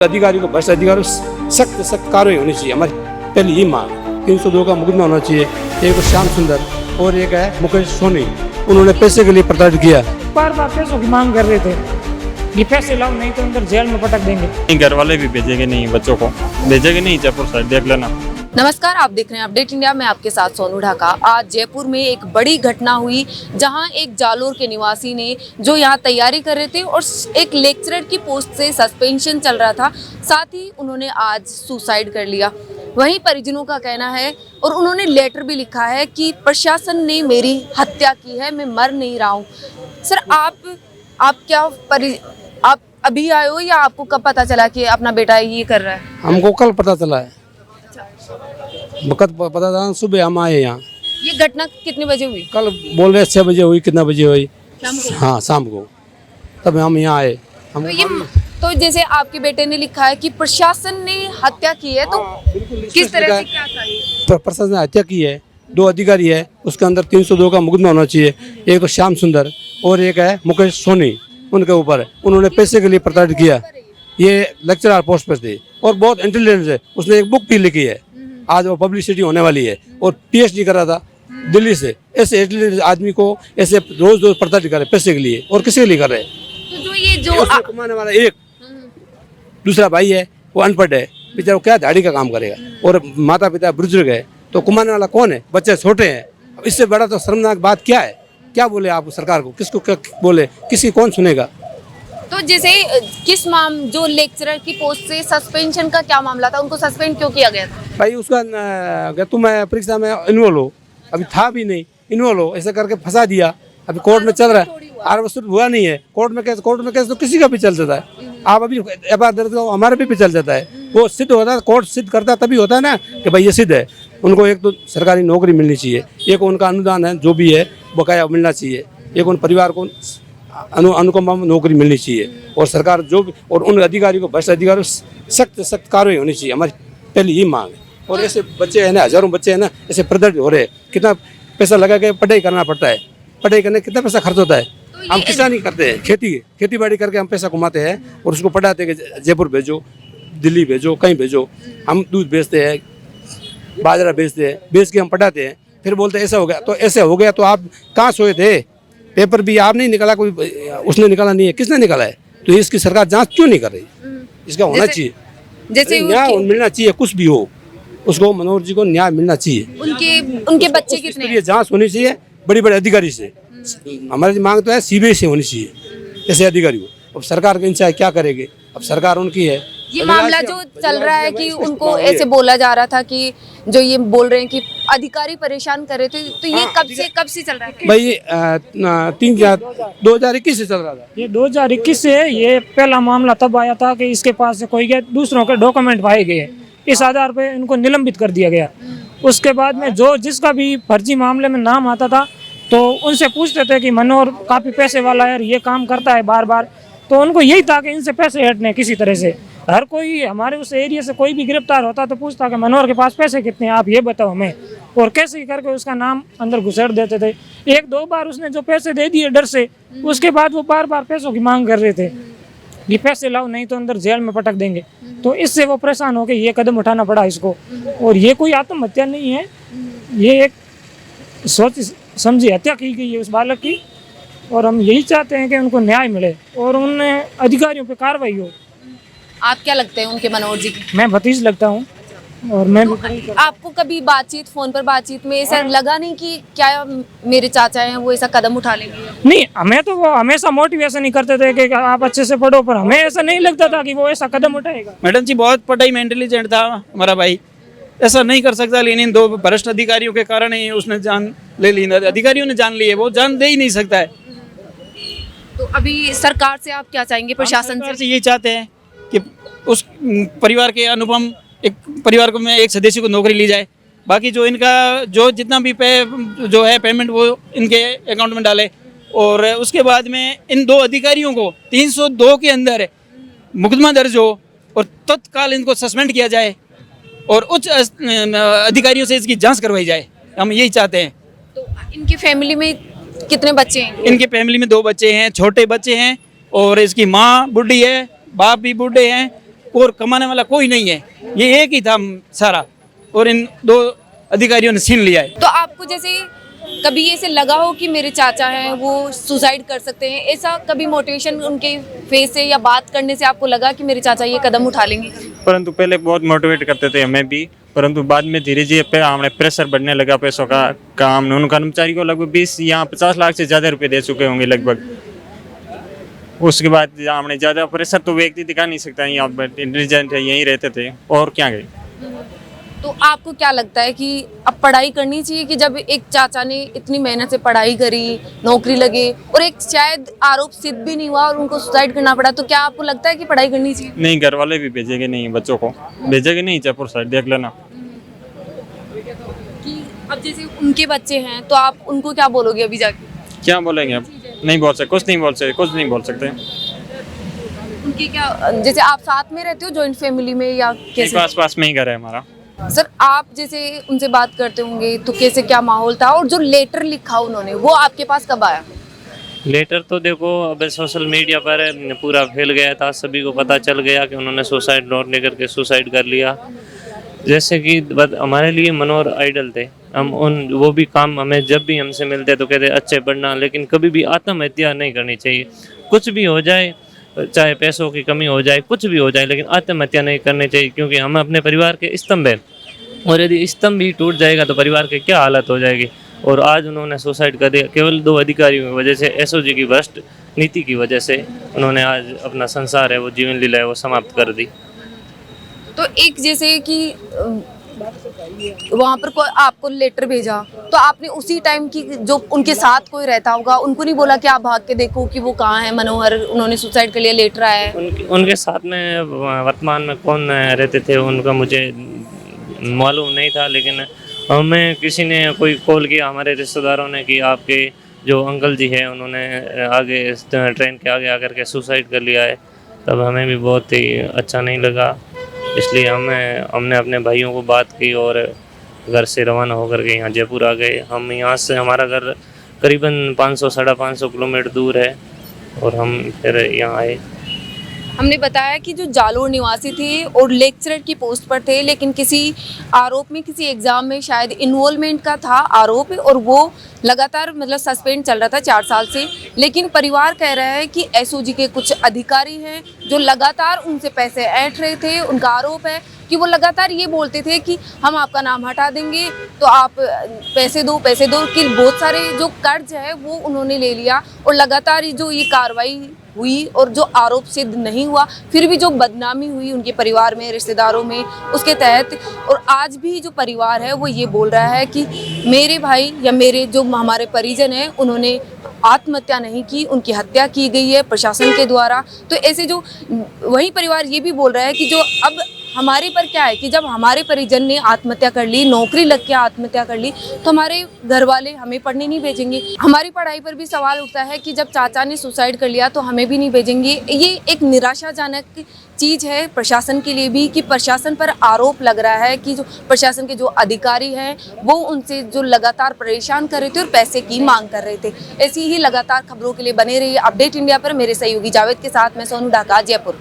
अधिकारी को भ्रष्ट अधिकारियों सख्त सख्त कार्रवाई होनी चाहिए। हमारी पहली ये मांग 302 का मुकदमा होना चाहिए। एक तो श्याम सुंदर और एक है मुकेश सोनी, उन्होंने पैसे के लिए प्रताड़ित किया। बार बार पैसों की मांग कर रहे थे कि पैसे लाओ नहीं तो अंदर जेल में पटक देंगे। घर वाले भी भेजेंगे नहीं, बच्चों को भेजेंगे नहीं। जयपुर साइड देख लेना। नमस्कार, आप देख रहे हैं अपडेट इंडिया। मैं आपके साथ सोनू ढाका। आज जयपुर में एक बड़ी घटना हुई जहां एक जालोर के निवासी ने जो यहां तैयारी कर रहे थे और एक लेक्चरर की पोस्ट से सस्पेंशन चल रहा था, साथ ही उन्होंने आज सुसाइड कर लिया। वहीं परिजनों का कहना है और उन्होंने लेटर भी लिखा है कि प्रशासन ने मेरी हत्या की है, मैं मर नहीं रहा हूँ। सर, आप अभी आए हो या आपको कब पता चला कि अपना बेटा ये कर रहा है? हमको कल पता चला है। वक्त पता था, सुबह हम आए यहाँ। ये घटना कितने बजे हुई? कल बोल रहे 6 बजे हुई। कितना बजे हुई? हाँ, शाम को। तब हम यहाँ आए। तो जैसे आपके बेटे ने लिखा है कि प्रशासन ने हत्या की है, तो किस तरह से क्या था ये? प्रशासन ने हत्या की है। 2 अधिकारी है, उसके अंदर 302 का मुकदमा होना चाहिए। एक तो श्याम सुंदर और एक है मुकेश सोनी, उनके ऊपर उन्होंने पैसे के लिए प्रताड़ित किया। ये लेक्चरर पोस्ट पर थे और बहुत इंटेलिजेंट है। उसने एक बुक भी लिखी है, आज वो पब्लिसिटी होने वाली है। और PhD कर रहा था दिल्ली से। ऐसे इंटेलिजेंट आदमी को ऐसे रोज रोज प्रताड़ित करे पैसे के लिए, और किसी के लिए कर रहे हैं? तो जो ये जो कमाने वाला एक दूसरा भाई है, वो अनपढ़ है बेचारा, क्या दाढ़ी का काम करेगा। और माता पिता बुजुर्ग है, तो कमाने वाला कौन है? बच्चे छोटे हैं। अब इससे बड़ा तो शर्मनाक बात क्या है? क्या बोले आप सरकार को? किसको क्या बोले? किसी कौन सुनेगा? तो जैसे जो लेक्चरर की पोस्ट से सस्पेंशन का क्या मामला था, उनको सस्पेंड क्यों किया गया था? भाई उसका तुम परीक्षा में इन्वॉल्व हो, अभी था भी नहीं, इन्वॉल्व हो, ऐसा करके फंसा दिया। अभी कोर्ट में चल रहा है, आरोप हुआ नहीं है। कोर्ट में केस तो किसी का भी चल जाता है। आप अभी FIR दर्ज करो, हमारे भी चल जाता है। वो सिद्ध होता है, कोर्ट सिद्ध करता है, तभी होता है ना कि भाई ये सिद्ध है। उनको एक तो सरकारी नौकरी मिलनी चाहिए, एक उनका अनुदान है जो भी है बकाया मिलना चाहिए, एक उन परिवार को अनुकंपा नौकरी मिलनी चाहिए। और सरकार जो भी, और उन अधिकारी को भ्रष्ट अधिकारियों सख्त सख्त कार्रवाई होनी चाहिए। हमारी पहली ये मांग है। और ऐसे बच्चे हैं ना, हजारों बच्चे हैं ना, ऐसे प्रदर्शित हो रहे हैं। कितना पैसा लगा के पढ़ाई करना पड़ता है, पढ़ाई करने कितना पैसा खर्च होता है। हम किसानी करते हैं, खेती बाड़ी करके हम पैसा कमाते हैं और उसको पढ़ाते हैं कि जयपुर भेजो, दिल्ली भेजो, कहीं भेजो। हम दूध बेचते हैं, बाजरा बेचते हैं, बेच के हम पढ़ाते हैं। फिर बोलते हैं ऐसा हो गया, तो ऐसे हो गया तो आप कहाँ सोए थे? पेपर भी आप नहीं निकाला, कोई उसने निकाला नहीं है, किसने निकाला है? तो इसकी सरकार जांच क्यों नहीं कर रही? इसका होना चाहिए, जैसे न्याय मिलना चाहिए। कुछ भी हो, उसको मनोहर जी को न्याय मिलना चाहिए। उनके बच्चे कितने हैं? जांच होनी चाहिए बड़ी बड़े अधिकारी से। हमारी मांग तो है CBI से होनी चाहिए ऐसे अधिकारी को। अब सरकार के इंचार्ज क्या करेंगे? अब सरकार उनकी है। ये मामला जो चल रहा है कि उनको ऐसे बोला जा रहा था कि जो ये बोल रहे हैं कि अधिकारी परेशान कर रहे थे, तो ये कब से चल रहा है? भाई 2021 से चल रहा था। ये 2021 से ये पहला मामला तब आया था कि इसके पास से कोई के दूसरों के डॉक्यूमेंट पाए गए, इस आधार पे इनको निलंबित कर दिया गया। उसके बाद में जो जिसका भी फर्जी मामले में नाम आता था तो उनसे पूछते थे कि मनोहर काफ़ी पैसे वाला है, ये काम करता है बार बार। तो उनको यही था कि इनसे पैसे हटने किसी तरह से। हर कोई हमारे उस एरिया से कोई भी गिरफ्तार होता तो पूछता कि मनोहर के पास पैसे कितने हैं, आप ये बताओ हमें। और कैसे करके उसका नाम अंदर घुसेड़ देते थे। 1-2 बार उसने जो पैसे दे दिए डर से, उसके बाद वो बार बार पैसों की मांग कर रहे थे कि पैसे लाओ नहीं तो अंदर जेल में पटक देंगे। तो इससे वो परेशान होकर ये कदम उठाना पड़ा इसको। और ये कोई आत्महत्या नहीं है, ये एक सोच समझी हत्या की गई है उस बालक की। और हम यही चाहते हैं कि उनको न्याय मिले और उन अधिकारियों पे कार्रवाई हो। आप क्या लगते हैं उनके मनोहर जी की? मैं भतीज लगता हूँ और मैं भी। आपको कभी फोन पर बातचीत में ऐसा लगा नहीं कि क्या मेरे चाचा हैं वो ऐसा कदम उठा लेंगे? नहीं, हमें तो वो हमेशा मोटिवेशन ही करते थे कि आप अच्छे से पढ़ो, पर हमें ऐसा नहीं लगता था कि वो ऐसा कदम उठाएगा। मैडम जी बहुत पढ़ाई में इंटेलिजेंट था हमारा भाई, ऐसा नहीं कर सकता। लेकिन इन 2 भ्रष्ट अधिकारियों के कारण ही उसने जान ले ली। अधिकारियों ने जान ली है, वो जान दे ही नहीं सकता है। तो अभी सरकार से आप क्या चाहेंगे? प्रशासन से ये चाहते हैं कि उस परिवार के अनुपम एक परिवार को में एक सदस्य को नौकरी ली जाए। बाकी जो इनका जो जितना भी जो है पेमेंट वो इनके अकाउंट में डाले। और उसके बाद में इन 2 अधिकारियों को 302 के अंदर मुकदमा दर्ज हो और तत्काल इनको सस्पेंड किया जाए और उच्च अधिकारियों से इसकी जांच करवाई जाए। हम यही चाहते हैं। तो इनकी फैमिली में कितने बच्चे हैं? इनके फैमिली में 2 बच्चे हैं, छोटे बच्चे हैं। और इसकी माँ बूढ़ी है, बाप भी बूढ़े हैं। और कमाने वाला कोई नहीं है, ये एक ही था सारा, और इन दो अधिकारियों ने छीन लिया है। तो आपको जैसे कभी ऐसे लगा हो कि मेरे चाचा हैं वो सुसाइड कर सकते हैं, ऐसा कभी मोटिवेशन उनके फेस से या बात करने से आपको लगा कि मेरे चाचा ये कदम उठा लेंगे? परंतु पहले बहुत मोटिवेट करते थे हमें भी, परंतु बाद में धीरे धीरे पे हमारे प्रेशर बढ़ने लगा पैसों का काम। उन कर्मचारी को लगभग 20 या 50 लाख से ज़्यादा रुपए दे चुके होंगे लगभग। उसके बाद हमने ज़्यादा प्रेशर तो व्यक्ति दिखा नहीं सकता, यहाँ इंटेलिजेंट है, यहीं रहते थे और क्या गए। तो आपको क्या लगता है कि अब पढ़ाई करनी चाहिए कि जब एक चाचा ने इतनी मेहनत से पढ़ाई करी, नौकरी लगे और एक शायद आरोप सिद्ध भी नहीं हुआ और उनको सुसाइड करना पड़ा, तो क्या आपको लगता है कि पढ़ाई करनी चाहिए? नहीं, घर वाले भी भेजेंगे नहीं, बच्चों को भेजेंगे नहीं, जयपुर साइड देख लेना। कि अब जैसे उनके बच्चे हैं तो आप उनको क्या बोलोगे अभी जाके? क्या बोलेंगे अब, नहीं बोल सकते, कुछ नहीं बोल सकते, कुछ नहीं बोल सकते। उनकी क्या, जैसे आप साथ में रहते हो जॉइंट फैमिली में या कैसे? पास पास में ही घर है हमारा। सर आप जैसे उनसे बात करते होंगे तो कैसे, क्या माहौल था, और जो लेटर लिखा उन्होंने वो आपके पास कब आया? लेटर तो देखो अब सोशल मीडिया पर पूरा फैल गया था, सभी को पता चल गया कि उन्होंने सुसाइड नोट लेकर के सुसाइड कर लिया। जैसे कि हमारे लिए मनोहर आइडल थे, हम उन वो भी काम हमें जब भी हमसे मिलते तो कहते अच्छे पढ़ना, लेकिन कभी भी आत्महत्या नहीं करनी चाहिए। कुछ भी हो जाए, चाहे पैसों की कमी हो जाए, कुछ भी हो जाए, लेकिन आत्महत्या नहीं करनी चाहिए, क्योंकि हम अपने परिवार के स्तंभ हैं और यदि स्तंभ भी टूट जाएगा तो परिवार की क्या हालत हो जाएगी। और आज उन्होंने सुसाइड कर दिया केवल 2 अधिकारियों की वजह से, एसओजी की भ्रष्ट नीति की वजह से उन्होंने आज अपना संसार है वो जीवन लीला है वो समाप्त कर दी। तो एक जैसे कि वहाँ पर कोई आपको लेटर भेजा तो आपने उसी टाइम की जो उनके साथ कोई रहता होगा उनको नहीं बोला कि आप भाग के देखो कि वो कहाँ है मनोहर, उन्होंने सुसाइड कर लिया, लेटर आया है? उनके साथ में वर्तमान में कौन रहते थे उनका मुझे मालूम नहीं था, लेकिन हमें किसी ने कोई कॉल किया, हमारे रिश्तेदारों ने, कि आपके जो अंकल जी हैं उन्होंने आगे ट्रेन के आगे आकर के सुसाइड कर लिया है। तब हमें भी बहुत ही अच्छा नहीं लगा, इसलिए हमने अपने भाइयों को बात की और घर से रवाना होकर के यहाँ जयपुर आ गए। हम यहाँ से, हमारा घर करीबन 500-550 किलोमीटर दूर है और हम फिर यहाँ आए। हमने बताया कि जो जालोर निवासी थे और लेक्चरर की पोस्ट पर थे, लेकिन किसी आरोप में, किसी एग्जाम में शायद इन्वॉल्वमेंट का था आरोप और वो लगातार मतलब सस्पेंड चल रहा था 4 साल से। लेकिन परिवार कह रहा है कि एसओजी के कुछ अधिकारी हैं जो लगातार उनसे पैसे ऐंठ रहे थे। उनका आरोप है कि वो लगातार ये बोलते थे कि हम आपका नाम हटा देंगे तो आप पैसे दो कि बहुत सारे जो कर्ज है वो उन्होंने ले लिया और लगातार जो ये कार्रवाई हुई और जो आरोप सिद्ध नहीं हुआ, फिर भी जो बदनामी हुई उनके परिवार में, रिश्तेदारों में, उसके तहत। और आज भी जो परिवार है वो ये बोल रहा है कि मेरे भाई या मेरे जो हमारे परिजन हैं उन्होंने आत्महत्या नहीं की, उनकी हत्या की गई है प्रशासन के द्वारा। तो ऐसे जो वही परिवार ये भी बोल रहा है कि जो अब हमारे पर क्या है कि जब हमारे परिजन ने आत्महत्या कर ली, नौकरी लग के आत्महत्या कर ली, तो हमारे घर वाले हमें पढ़ने नहीं भेजेंगे। हमारी पढ़ाई पर भी सवाल उठता है कि जब चाचा ने सुसाइड कर लिया तो हमें भी नहीं भेजेंगे। ये एक निराशाजनक चीज़ है प्रशासन के लिए भी कि प्रशासन पर आरोप लग रहा है कि जो प्रशासन के जो अधिकारी हैं वो उनसे जो लगातार परेशान कर रहे थे और पैसे की मांग कर रहे थे। ऐसी ही लगातार खबरों के लिए बने रहिए अपडेट इंडिया पर। मेरे सहयोगी जावेद के साथ मैं सोनू ढाका, जयपुर।